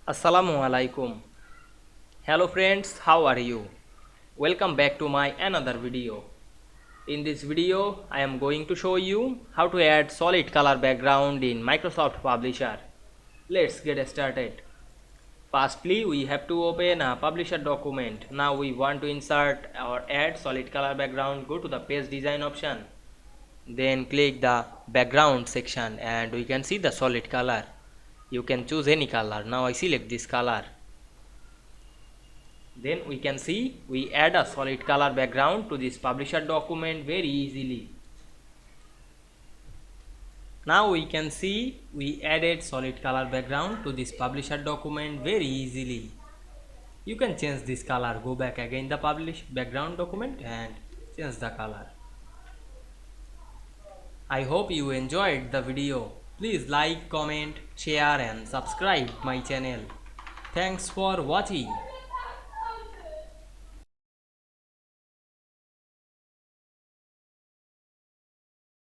Assalamu Walaikum. Hello friends, how are you? Welcome back to my another video. In this video, I am going to show you how to add solid color background in Microsoft Publisher. Let's get started. Firstly, we have to open a Publisher document. Now we want to insert or add solid color background. Go to the page design option. Then click the background section and we can see the solid color. You can choose any color. Now I select this color. Then we can see we add a solid color background to this publisher document very easily. Now we can see we added solid color background to this publisher document very easily. You can change this color. Go back again the publish background document and change the color. I hope you enjoyed the video. Please like, comment, share and subscribe my channel. Thanks for watching.